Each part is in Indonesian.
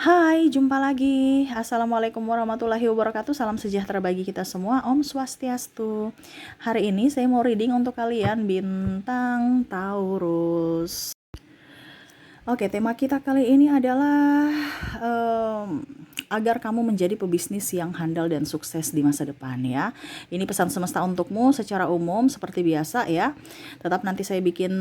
Hai, jumpa lagi. Assalamualaikum warahmatullahi wabarakatuh. Salam sejahtera bagi kita semua. Om Swastiastu. Hari ini saya mau reading untuk kalian bintang Taurus. Oke, tema kita kali ini adalah agar kamu menjadi pebisnis yang handal dan sukses di masa depan ya. Ini pesan semesta untukmu secara umum seperti biasa ya. Tetap nanti saya bikin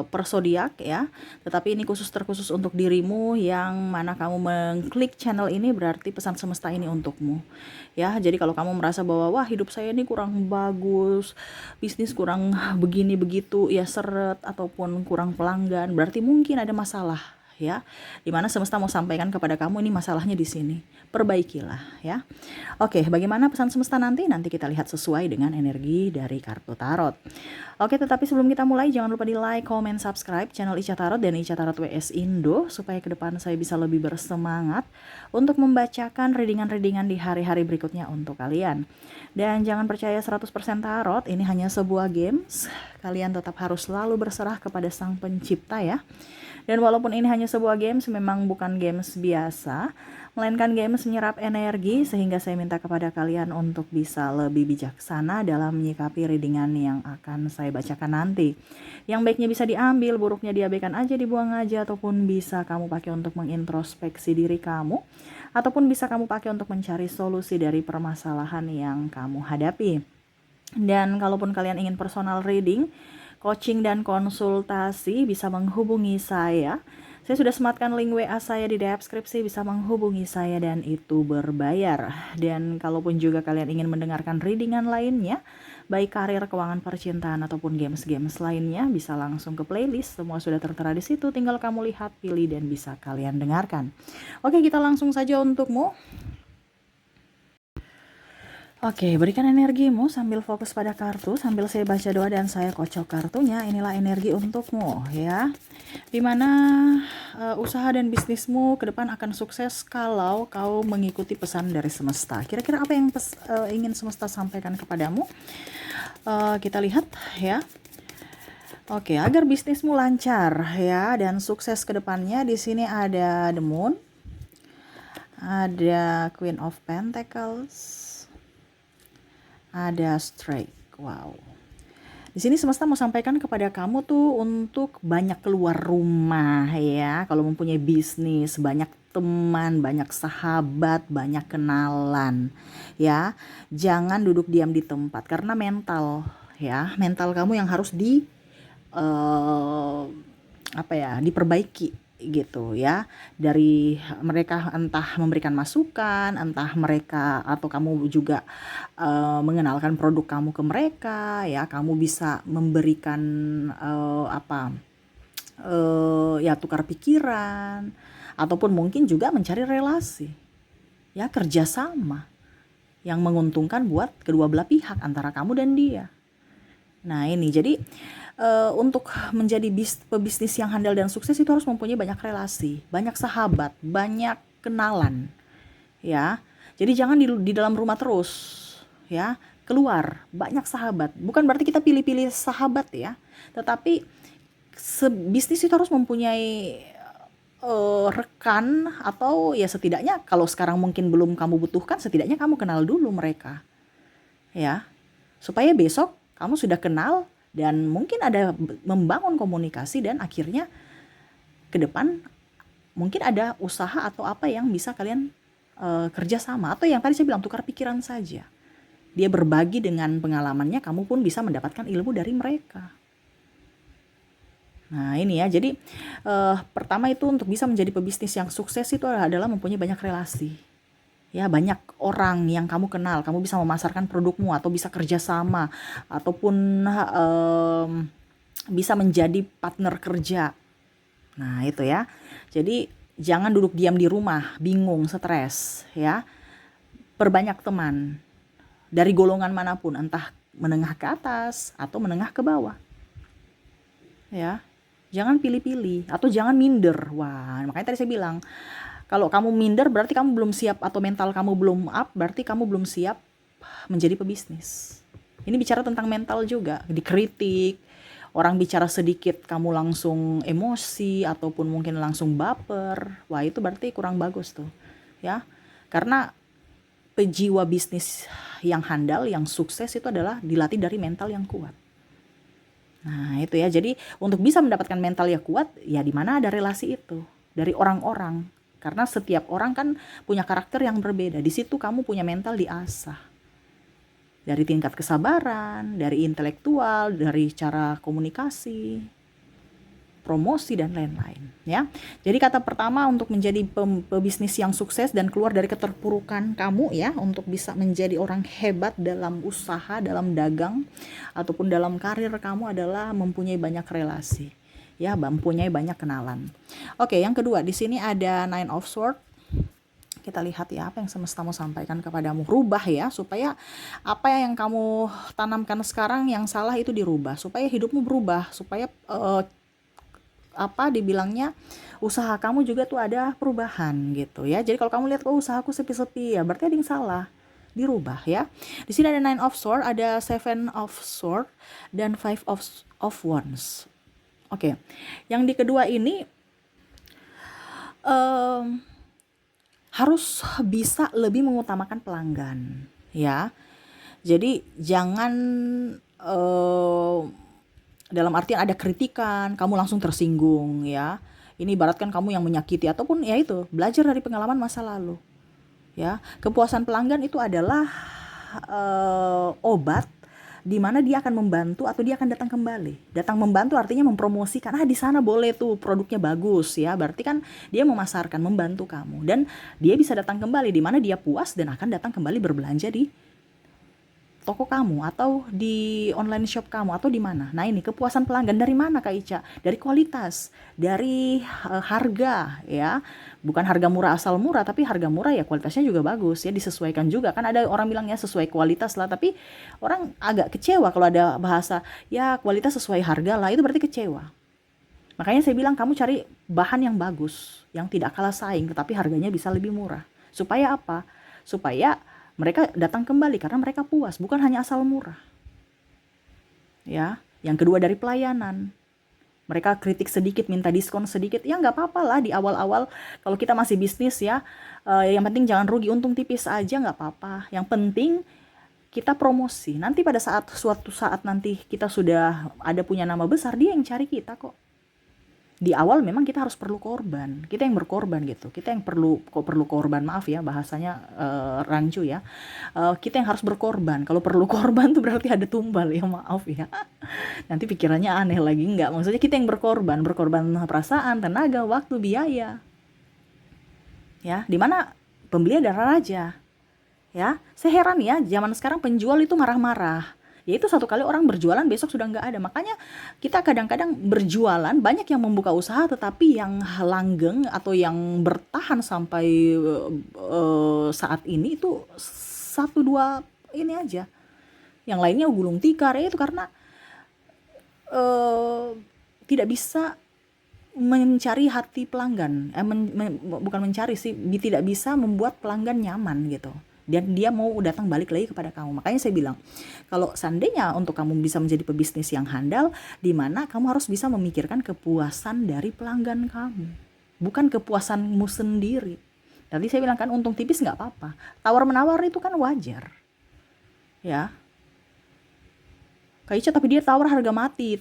per zodiak ya. Tetapi ini terkhusus untuk dirimu yang mana kamu mengklik channel ini berarti pesan semesta ini untukmu. Ya, jadi kalau kamu merasa bahwa wah hidup saya ini kurang bagus, bisnis kurang begini begitu, ya seret ataupun kurang pelanggan, berarti mungkin ada masalah ya. Dimana semesta mau sampaikan kepada kamu ini masalahnya di sini. Perbaikilah ya. Oke, bagaimana pesan semesta nanti? Nanti kita lihat sesuai dengan energi dari kartu tarot. Oke, tetapi sebelum kita mulai jangan lupa di like, comment, subscribe channel Ica Tarot dan Ica Tarot WS Indo supaya ke depan saya bisa lebih bersemangat untuk membacakan readingan-readingan di hari-hari berikutnya untuk kalian. Dan jangan percaya 100% tarot, ini hanya sebuah games. Kalian tetap harus selalu berserah kepada Sang Pencipta ya. Dan walaupun ini hanya sebuah games, memang bukan games biasa, melainkan games menyerap energi, sehingga saya minta kepada kalian untuk bisa lebih bijaksana dalam menyikapi readingan yang akan saya bacakan nanti. Yang baiknya bisa diambil, buruknya diabaikan aja, dibuang aja, ataupun bisa kamu pakai untuk mengintrospeksi diri kamu, ataupun bisa kamu pakai untuk mencari solusi dari permasalahan yang kamu hadapi. Dan kalaupun kalian ingin personal reading, coaching dan konsultasi bisa menghubungi saya. Saya sudah sematkan link WA saya di deskripsi, bisa menghubungi saya dan itu berbayar. Dan kalaupun juga kalian ingin mendengarkan readingan lainnya, baik karir, keuangan, percintaan ataupun games-games lainnya, bisa langsung ke playlist. Semua sudah tertera di situ, tinggal kamu lihat, pilih dan bisa kalian dengarkan. Oke, kita langsung saja untukmu. Oke, berikan energimu sambil fokus pada kartu, sambil saya baca doa dan saya kocok kartunya. Inilah energi untukmu ya. Dimana usaha dan bisnismu ke depan akan sukses kalau kau mengikuti pesan dari semesta. Kira-kira apa yang ingin semesta sampaikan kepadamu? Kita lihat ya. Oke, agar bisnismu lancar ya dan sukses ke depannya, di sini ada The Moon, ada Queen of Pentacles, ada Strike. Wow. Di sini semesta mau sampaikan kepada kamu tuh untuk banyak keluar rumah ya. Kalau mempunyai bisnis, banyak teman, banyak sahabat, banyak kenalan ya. Jangan duduk diam di tempat karena mental ya. Mental kamu yang harus diperbaiki gitu ya, dari mereka, entah memberikan masukan, entah mereka atau kamu juga mengenalkan produk kamu ke mereka ya. Kamu bisa memberikan ya tukar pikiran, ataupun mungkin juga mencari relasi ya, kerjasama yang menguntungkan buat kedua belah pihak antara kamu dan dia. Nah ini jadi untuk menjadi pebisnis yang handal dan sukses itu harus mempunyai banyak relasi, banyak sahabat, banyak kenalan ya. Jadi jangan di dalam rumah terus ya, keluar, banyak sahabat. Bukan berarti kita pilih-pilih sahabat ya, tetapi bisnis itu harus mempunyai rekan, atau ya setidaknya kalau sekarang mungkin belum kamu butuhkan, setidaknya kamu kenal dulu mereka ya, supaya besok kamu sudah kenal dan mungkin ada membangun komunikasi, dan akhirnya ke depan mungkin ada usaha atau apa yang bisa kalian kerjasama, atau yang tadi saya bilang tukar pikiran saja. Dia berbagi dengan pengalamannya, kamu pun bisa mendapatkan ilmu dari mereka. Nah ini ya, jadi pertama itu untuk bisa menjadi pebisnis yang sukses itu adalah mempunyai banyak relasi. Ya, banyak orang yang kamu kenal, kamu bisa memasarkan produkmu atau bisa kerjasama, ataupun bisa menjadi partner kerja. Nah itu ya, jadi jangan duduk diam di rumah, bingung, stres ya. Perbanyak teman dari golongan manapun, entah menengah ke atas atau menengah ke bawah ya. Jangan pilih-pilih atau jangan minder. Wah, makanya tadi saya bilang, kalau kamu minder berarti kamu belum siap, atau mental kamu belum up, berarti kamu belum siap menjadi pebisnis. Ini bicara tentang mental juga, dikritik, orang bicara sedikit kamu langsung emosi ataupun mungkin langsung baper, wah itu berarti kurang bagus tuh ya. Karena pejiwa bisnis yang handal, yang sukses itu adalah dilatih dari mental yang kuat. Nah itu ya, jadi untuk bisa mendapatkan mental yang kuat, ya di mana ada relasi itu dari orang-orang. Karena setiap orang kan punya karakter yang berbeda. Di situ kamu punya mental diasah. Dari tingkat kesabaran, dari intelektual, dari cara komunikasi, promosi dan lain-lain ya. Jadi kata pertama untuk menjadi pebisnis yang sukses dan keluar dari keterpurukan kamu ya, untuk bisa menjadi orang hebat dalam usaha, dalam dagang ataupun dalam karir kamu adalah mempunyai banyak relasi ya, mempunyai banyak kenalan. Oke, yang kedua di sini ada Nine of Swords. Kita lihat ya apa yang semesta mau sampaikan kepadamu. Rubah ya, supaya apa yang kamu tanamkan sekarang yang salah itu dirubah, supaya hidupmu berubah, supaya dibilangnya usaha kamu juga tuh ada perubahan gitu ya. Jadi kalau kamu lihat usahaku sepi-sepi ya, berarti ada yang salah, dirubah ya. Di sini ada Nine of Swords, ada Seven of Swords dan Five of Wands. Oke. Yang di kedua ini harus bisa lebih mengutamakan pelanggan ya. Jadi jangan dalam artian ada kritikan kamu langsung tersinggung ya. Ini ibaratkan kamu yang menyakiti, ataupun ya itu belajar dari pengalaman masa lalu ya. Kepuasan pelanggan itu adalah obat di mana dia akan membantu atau dia akan datang kembali. Datang membantu artinya mempromosikan, di sana boleh tuh produknya bagus ya. Berarti kan dia memasarkan, membantu kamu, dan dia bisa datang kembali di mana dia puas dan akan datang kembali berbelanja di toko kamu atau di online shop kamu atau di mana. Nah, ini kepuasan pelanggan dari mana Kak Ica? Dari kualitas, dari harga ya. Bukan harga murah asal murah, tapi harga murah ya kualitasnya juga bagus ya, disesuaikan juga. Kan ada orang bilangnya sesuai kualitas lah, tapi orang agak kecewa kalau ada bahasa ya kualitas sesuai harga lah, itu berarti kecewa. Makanya saya bilang kamu cari bahan yang bagus, yang tidak kalah saing tetapi harganya bisa lebih murah. Supaya apa? Supaya mereka datang kembali karena mereka puas, bukan hanya asal murah. Ya, yang kedua dari pelayanan. Mereka kritik sedikit, minta diskon sedikit, ya nggak apa-apa lah di awal-awal. Kalau kita masih bisnis ya, yang penting jangan rugi, untung tipis aja nggak apa-apa. Yang penting kita promosi. Nanti pada suatu saat nanti kita sudah ada punya nama besar, dia yang cari kita kok. Di awal memang kita harus perlu korban, kita yang berkorban gitu, kita yang perlu korban, maaf ya bahasanya rancu ya, kita yang harus berkorban. Kalau perlu korban tuh berarti ada tumbal ya, maaf ya. Nanti pikirannya aneh lagi, enggak, maksudnya kita yang berkorban perasaan, tenaga, waktu, biaya ya, dimana pembeli adalah raja ya. Saya heran ya, zaman sekarang penjual itu marah-marah. Yaitu satu kali orang berjualan besok sudah nggak ada. Makanya kita kadang-kadang berjualan, banyak yang membuka usaha tetapi yang langgeng atau yang bertahan sampai saat ini itu 1-2 ini aja. Yang lainnya gulung tikar ya, itu karena tidak bisa mencari hati pelanggan. Bukan mencari sih, tidak bisa membuat pelanggan nyaman gitu. Dan dia mau datang balik lagi kepada kamu. Makanya saya bilang, kalau seandainya untuk kamu bisa menjadi pebisnis yang handal, di mana kamu harus bisa memikirkan kepuasan dari pelanggan kamu, bukan kepuasanmu sendiri. Tadi saya bilang kan, untung tipis nggak apa-apa. Tawar-menawar itu kan wajar. Ya. Kak Ica, tapi dia tawar harga mati,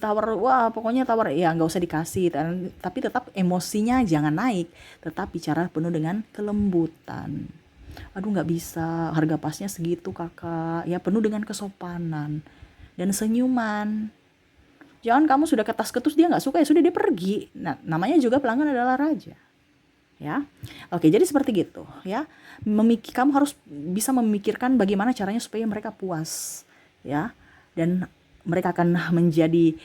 pokoknya tawar, ya nggak usah dikasih. Tapi tetap emosinya jangan naik. Tetap bicara penuh dengan kelembutan. Aduh nggak bisa, harga pasnya segitu kakak ya, penuh dengan kesopanan dan senyuman. Jangan kamu sudah ketas-ketus dia nggak suka, ya sudah dia pergi. Nah, namanya juga pelanggan adalah raja ya. Oke, jadi seperti gitu ya. Kamu harus bisa memikirkan bagaimana caranya supaya mereka puas ya, dan mereka akan menjadi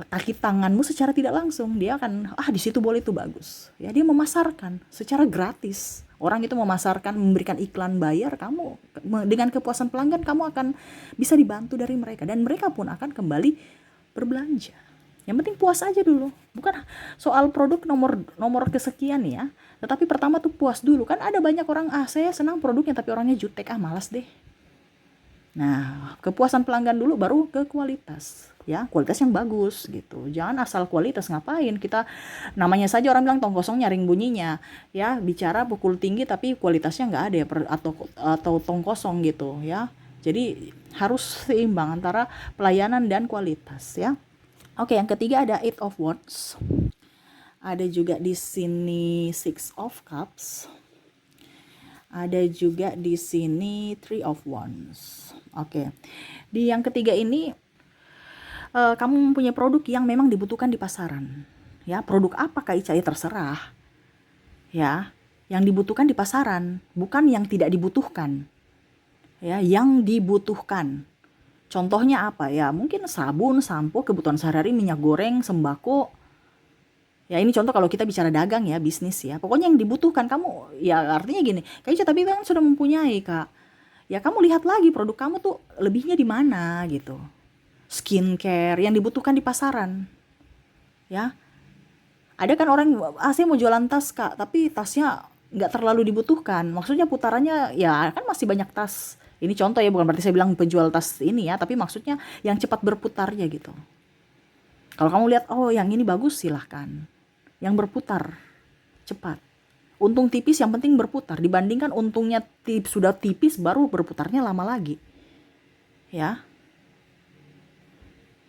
kaki tanganmu secara tidak langsung. Dia akan di situ boleh, itu bagus ya. Dia memasarkan secara gratis. Orang itu memasarkan, memberikan iklan, bayar. Kamu dengan kepuasan pelanggan, kamu akan bisa dibantu dari mereka, dan mereka pun akan kembali berbelanja. Yang penting puas aja dulu, bukan soal produk nomor kesekian ya, tetapi pertama tuh puas dulu. Kan ada banyak orang, saya senang produknya tapi orangnya jutek, malas deh. Nah, kepuasan pelanggan dulu baru ke kualitas. ya, kualitas yang bagus gitu. Jangan asal kualitas, ngapain kita, namanya saja orang bilang tong kosong nyaring bunyinya, ya, bicara pukul tinggi tapi kualitasnya nggak ada ya, atau tong kosong gitu ya. Jadi harus seimbang antara pelayanan dan kualitas ya. Oke, yang ketiga ada Eight of Wands. Ada juga di sini Six of Cups. Ada juga di sini Three of Wands. Oke. Di yang ketiga ini kamu mempunyai produk yang memang dibutuhkan di pasaran. Ya, produk apa Kak Ica? Ya terserah. Ya, yang dibutuhkan di pasaran, bukan yang tidak dibutuhkan. Ya, yang dibutuhkan. Contohnya apa ya? Mungkin sabun, sampo, kebutuhan sehari-hari, minyak goreng, sembako. Ya ini contoh kalau kita bicara dagang ya, bisnis ya. Pokoknya yang dibutuhkan kamu, ya artinya gini, Kak Ica tapi kan sudah mempunyai Kak. Ya kamu lihat lagi produk kamu tuh lebihnya di mana gitu. Skincare yang dibutuhkan di pasaran. Ya. Ada kan orang, saya mau jualan tas Kak, tapi tasnya nggak terlalu dibutuhkan. Maksudnya putarannya ya kan masih banyak tas. Ini contoh ya, bukan berarti saya bilang penjual tas ini ya, tapi maksudnya yang cepat berputarnya gitu. Kalau kamu lihat, oh yang ini bagus, silahkan. Yang berputar cepat. Untung tipis, yang penting berputar. Dibandingkan untungnya sudah tipis, baru berputarnya lama lagi. Ya.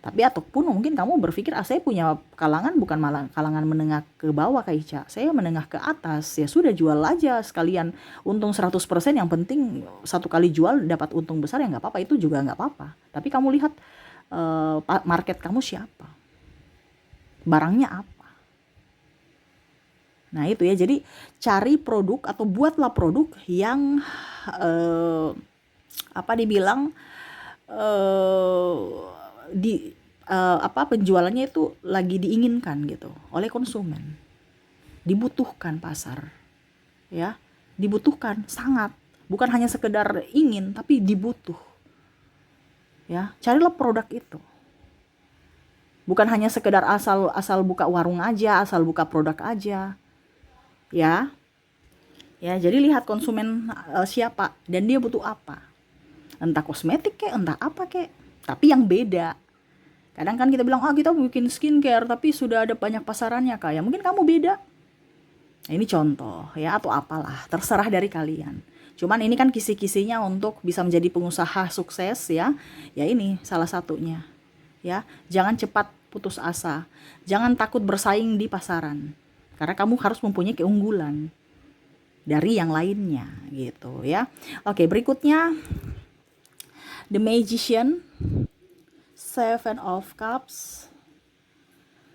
Tapi ataupun mungkin kamu berpikir, saya punya kalangan bukan malah kalangan menengah ke bawah Kak Ica. Saya menengah ke atas. Ya sudah, jual aja sekalian. Untung 100%, yang penting satu kali jual dapat untung besar, ya nggak apa-apa. Itu juga nggak apa-apa. Tapi kamu lihat market kamu siapa. Barangnya apa. Nah itu ya, jadi cari produk atau buatlah produk yang dibilang penjualannya itu lagi diinginkan gitu oleh konsumen, dibutuhkan pasar, ya, dibutuhkan sangat, bukan hanya sekedar ingin tapi dibutuh, ya, carilah produk itu, bukan hanya sekedar asal buka warung aja, asal buka produk aja, ya, jadi lihat konsumen siapa dan dia butuh apa, entah kosmetik kek, entah apa kek, tapi yang beda. Kadang kan kita bilang, kita bikin skincare tapi sudah ada banyak pasarannya Kak. Ya mungkin kamu beda. Nah, ini contoh ya, atau apalah, terserah dari kalian. Cuman ini kan kisi-kisinya untuk bisa menjadi pengusaha sukses ya. Ya ini salah satunya. Ya, jangan cepat putus asa. Jangan takut bersaing di pasaran. Karena kamu harus mempunyai keunggulan dari yang lainnya gitu ya. Oke, berikutnya The Magician, Seven of Cups,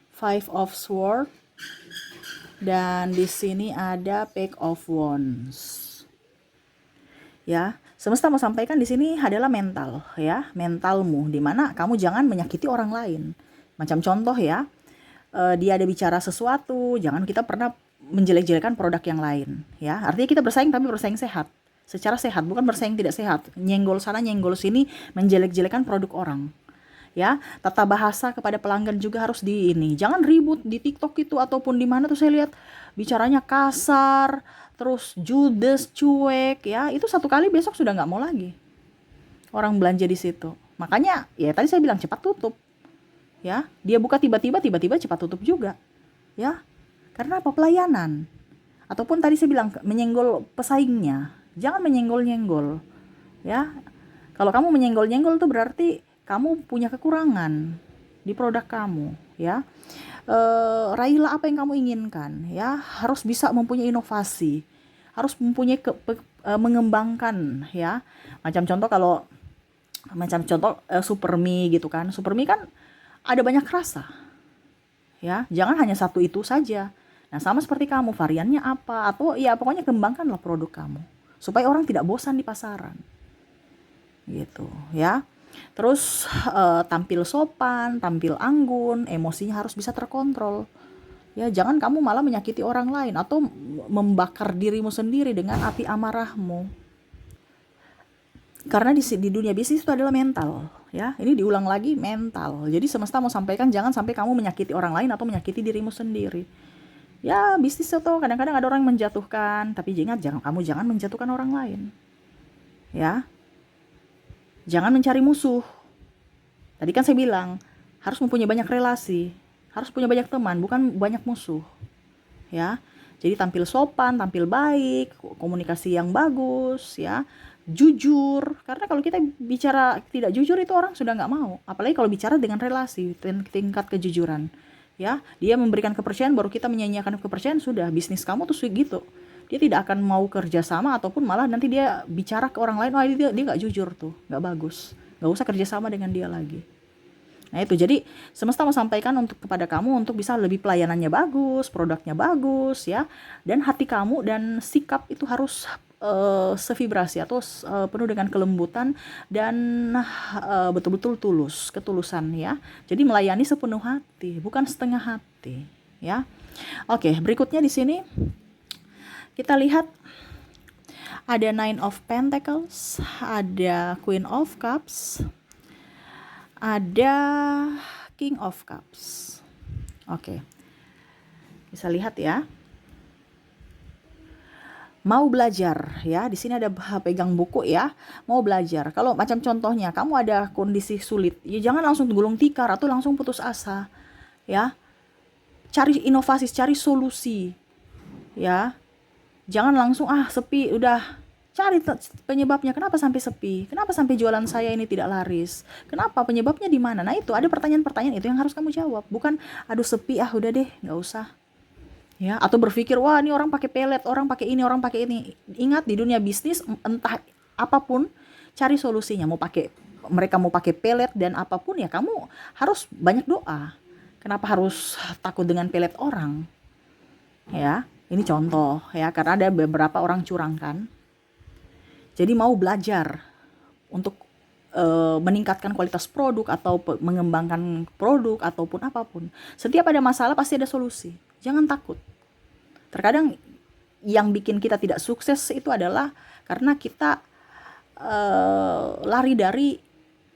Five of Swords, dan di sini ada Page of Wands. Ya, semesta mau sampaikan di sini adalah mental ya, mentalmu, dimana kamu jangan menyakiti orang lain. Macam contoh ya, dia ada bicara sesuatu, jangan kita pernah menjelek-jelekan produk yang lain ya. Artinya kita bersaing tapi bersaing sehat, secara sehat, bukan bersaing tidak sehat, nyenggol sana nyenggol sini, menjelek-jelekan produk orang. Ya, tata bahasa kepada pelanggan juga harus jangan ribut di TikTok itu ataupun di mana tuh saya lihat bicaranya kasar, terus judes, cuek ya, itu satu kali besok sudah nggak mau lagi orang belanja di situ. Makanya ya tadi saya bilang cepat tutup. Ya, dia buka tiba-tiba cepat tutup juga. Ya. Karena apa? Pelayanan. Ataupun tadi saya bilang menyenggol pesaingnya. Jangan menyenggol-nyenggol. Ya. Kalau kamu menyenggol-nyenggol itu berarti kamu punya kekurangan di produk kamu, ya. Raihlah apa yang kamu inginkan, ya. Harus bisa mempunyai inovasi, harus mempunyai mengembangkan, ya. Macam contoh Supermi gitu kan. Supermi kan ada banyak rasa, ya. Jangan hanya satu itu saja. Nah, sama seperti kamu, variannya apa, atau ya pokoknya kembangkanlah produk kamu supaya orang tidak bosan di pasaran, gitu, ya. Terus tampil sopan, tampil anggun, emosinya harus bisa terkontrol. Ya, jangan kamu malah menyakiti orang lain atau membakar dirimu sendiri dengan api amarahmu. Karena di dunia bisnis itu adalah mental, ya. Ini diulang lagi, mental. Jadi semesta mau sampaikan jangan sampai kamu menyakiti orang lain atau menyakiti dirimu sendiri. Ya, bisnis itu kadang-kadang ada orang yang menjatuhkan, tapi ingat kamu jangan menjatuhkan orang lain. Ya. Jangan mencari musuh. Tadi kan saya bilang, harus mempunyai banyak relasi, harus punya banyak teman, bukan banyak musuh, ya. Jadi tampil sopan, tampil baik, komunikasi yang bagus, ya, jujur. Karena kalau kita bicara tidak jujur itu orang sudah nggak mau. Apalagi kalau bicara dengan relasi, tingkat kejujuran, ya. Dia memberikan kepercayaan, baru kita menyanyiakan kepercayaan, sudah bisnis kamu tuh gitu. Dia tidak akan mau kerja sama ataupun malah nanti dia bicara ke orang lain, oh dia nggak jujur tuh, nggak bagus, nggak usah kerjasama dengan dia lagi. Nah itu, jadi semesta mau sampaikan untuk kepada kamu untuk bisa lebih pelayanannya bagus, produknya bagus, ya, dan hati kamu dan sikap itu harus sevibrasi atau penuh dengan kelembutan dan betul-betul tulus, ketulusan, ya. Jadi melayani sepenuh hati, bukan setengah hati, ya. Oke, berikutnya di sini kita lihat ada Nine of Pentacles, ada Queen of Cups, ada King of Cups. Oke. Bisa lihat ya. Mau belajar ya. Di sini ada pegang buku ya. Mau belajar. Kalau macam contohnya kamu ada kondisi sulit, ya jangan langsung gulung tikar atau langsung putus asa. Ya. Cari inovasi, cari solusi. Ya. Jangan langsung sepi udah. Cari penyebabnya, kenapa sampai sepi, kenapa sampai jualan saya ini tidak laris, kenapa, penyebabnya di mana. Nah itu ada pertanyaan-pertanyaan itu yang harus kamu jawab, bukan aduh sepi udah deh nggak usah, ya. Atau berpikir wah ini orang pakai pelet, orang pakai ini, orang pakai ini. Ingat di dunia bisnis entah apapun cari solusinya. Mereka mau pakai pelet dan apapun, ya kamu harus banyak doa. Kenapa harus takut dengan pelet orang, ya. Ini contoh ya, karena ada beberapa orang curang kan. Jadi mau belajar untuk meningkatkan kualitas produk atau mengembangkan produk ataupun apapun. Setiap ada masalah pasti ada solusi. Jangan takut. Terkadang yang bikin kita tidak sukses itu adalah karena kita lari dari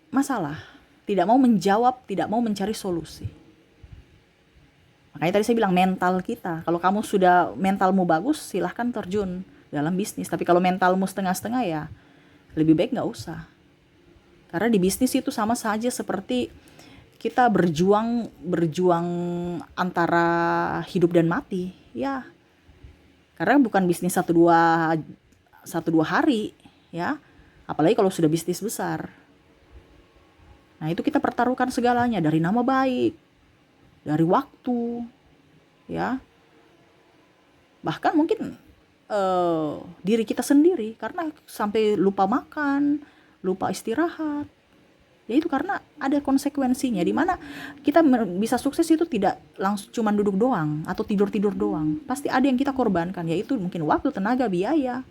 masalah. Tidak mau menjawab, tidak mau mencari solusi. Makanya tadi saya bilang mental kita. Kalau kamu sudah mentalmu bagus, silahkan terjun dalam bisnis. Tapi kalau mentalmu setengah-setengah, ya lebih baik nggak usah. Karena di bisnis itu sama saja seperti kita berjuang antara hidup dan mati, ya. Karena bukan bisnis satu dua hari, ya. Apalagi kalau sudah bisnis besar. Nah itu kita pertaruhkan segalanya, dari nama baik, dari waktu, ya. Bahkan mungkin diri kita sendiri, karena sampai lupa makan, lupa istirahat. Ya itu karena ada konsekuensinya, di mana kita bisa sukses itu tidak langsung cuma duduk doang atau tidur doang. Pasti ada yang kita korbankan, yaitu mungkin waktu, tenaga, biaya.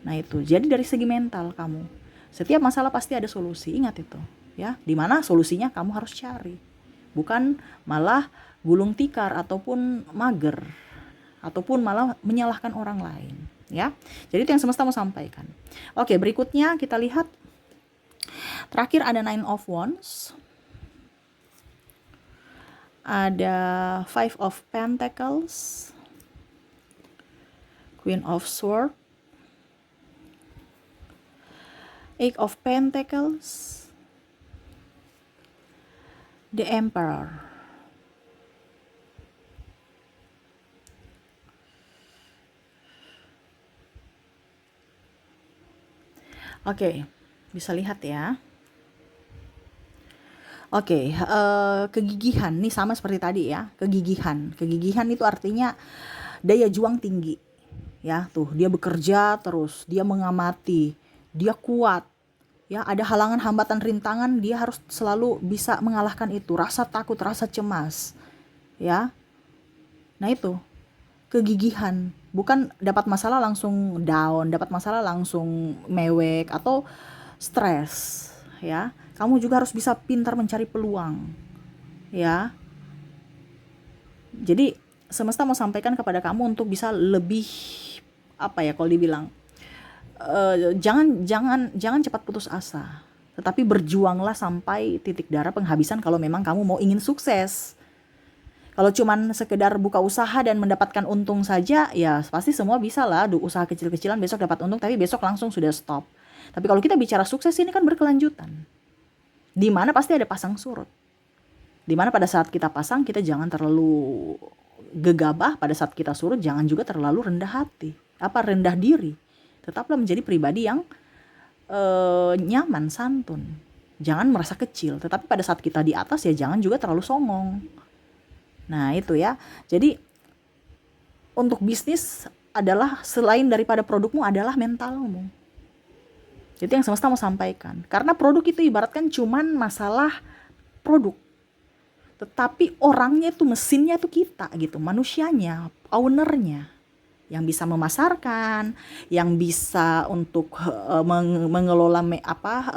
Nah itu, jadi dari segi mental kamu, setiap masalah pasti ada solusi. Ingat itu, ya. Di mana solusinya kamu harus cari, bukan malah gulung tikar ataupun mager, ataupun malah menyalahkan orang lain, ya. Jadi itu yang semesta mau sampaikan. Oke, berikutnya kita lihat. Terakhir ada Nine of Wands. Ada Five of Pentacles. Queen of Swords. Eight of Pentacles. The Emperor. Oke, bisa lihat ya. Oke, kegigihan nih sama seperti tadi ya. Kegigihan itu artinya daya juang tinggi, ya. Tuh dia bekerja terus, dia mengamati, dia kuat, ya. Ada halangan, hambatan, rintangan, dia harus selalu bisa mengalahkan itu. Rasa takut, rasa cemas, ya. Nah itu kegigihan. Bukan dapat masalah langsung down, dapat masalah langsung mewek atau stres, ya. Kamu juga harus bisa pintar mencari peluang, ya. Jadi semesta mau sampaikan kepada kamu untuk bisa lebih kalau dibilang jangan cepat putus asa, tetapi berjuanglah sampai titik darah penghabisan kalau memang kamu mau ingin sukses. Kalau cuman sekedar buka usaha dan mendapatkan untung saja, ya pasti semua bisa lah, usaha kecil-kecilan besok dapat untung, tapi besok langsung sudah stop. Tapi kalau kita bicara sukses ini kan berkelanjutan, di mana pasti ada pasang surut, Dimana pada saat kita pasang, kita jangan terlalu gegabah, pada saat kita surut jangan juga terlalu rendah hati, rendah diri. Tetaplah menjadi pribadi yang nyaman, santun. Jangan merasa kecil, tetapi pada saat kita di atas ya jangan juga terlalu songong. Nah itu ya, jadi untuk bisnis adalah selain daripada produkmu adalah mentalmu. Itu yang semesta mau sampaikan. Karena produk itu ibaratkan cuman masalah produk, tetapi orangnya itu, mesinnya itu kita gitu, manusianya, ownernya, yang bisa memasarkan, yang bisa untuk mengelola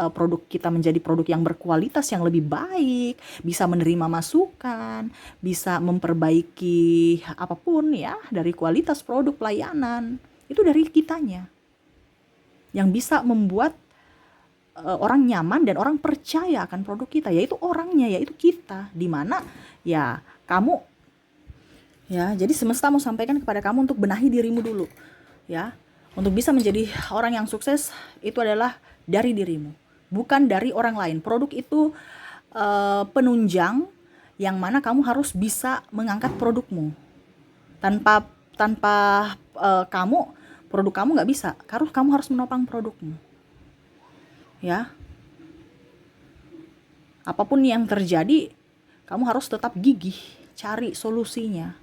produk kita menjadi produk yang berkualitas, yang lebih baik, bisa menerima masukan, bisa memperbaiki apapun ya dari kualitas produk pelayanan. Itu dari kitanya yang bisa membuat orang nyaman dan orang percaya akan produk kita, yaitu orangnya, yaitu kita. Dimana ya kamu ya, jadi semesta mau sampaikan kepada kamu untuk benahi dirimu dulu ya. Untuk bisa menjadi orang yang sukses itu adalah dari dirimu, bukan dari orang lain. Produk itu penunjang yang mana kamu harus bisa mengangkat produkmu. Tanpa kamu, produk kamu nggak bisa. Kamu harus menopang produkmu ya. Apapun yang terjadi, kamu harus tetap gigih cari solusinya.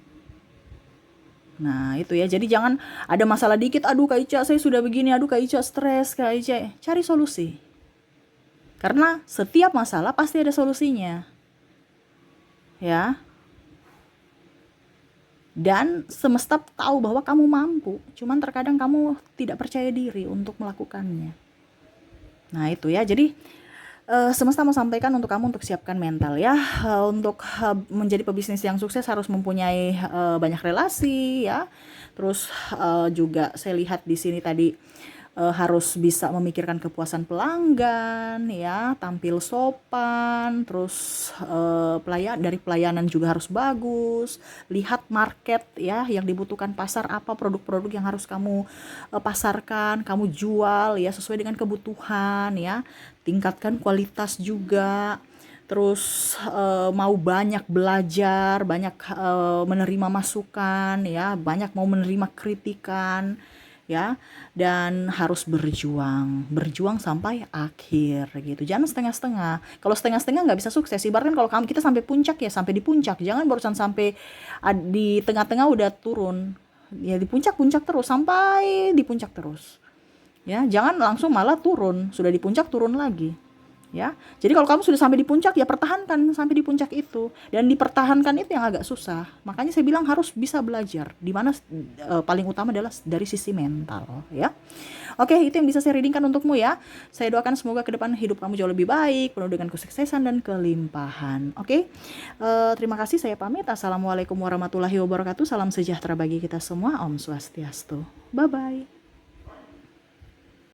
Nah itu ya, jadi jangan ada masalah dikit, aduh Kak Ica saya sudah begini, aduh Kak Ica stres, Kak Ica. Cari solusi, karena setiap masalah pasti ada solusinya ya. Dan semesta tahu bahwa kamu mampu, cuman terkadang kamu tidak percaya diri untuk melakukannya. Nah itu ya, jadi semesta mau sampaikan untuk kamu untuk siapkan mental ya. Untuk menjadi pebisnis yang sukses harus mempunyai banyak relasi ya. Terus juga saya lihat di sini tadi harus bisa memikirkan kepuasan pelanggan ya, tampil sopan, terus dari pelayanan juga harus bagus, lihat market ya, yang dibutuhkan pasar apa, produk-produk yang harus kamu pasarkan, kamu jual ya sesuai dengan kebutuhan ya, tingkatkan kualitas juga. Terus mau banyak belajar, banyak menerima masukan ya, banyak mau menerima kritikan ya, dan harus berjuang sampai akhir gitu. Jangan setengah-setengah. Kalau setengah-setengah nggak bisa sukses. Ibaratkan kalau kita sampai puncak ya sampai di puncak, jangan barusan sampai di tengah-tengah udah turun ya, di puncak terus sampai di puncak terus ya. Jangan langsung malah turun, sudah di puncak turun lagi ya. Jadi kalau kamu sudah sampai di puncak ya pertahankan sampai di puncak itu, dan dipertahankan itu yang agak susah. Makanya saya bilang harus bisa belajar, dimana paling utama adalah dari sisi mental ya. Oke, itu yang bisa saya readingkan untukmu ya. Saya doakan semoga ke depan hidup kamu jauh lebih baik, penuh dengan kesuksesan dan kelimpahan. Oke, terima kasih, saya pamit. Assalamualaikum warahmatullahi wabarakatuh. Salam sejahtera bagi kita semua. Om Swastiastu. Bye bye.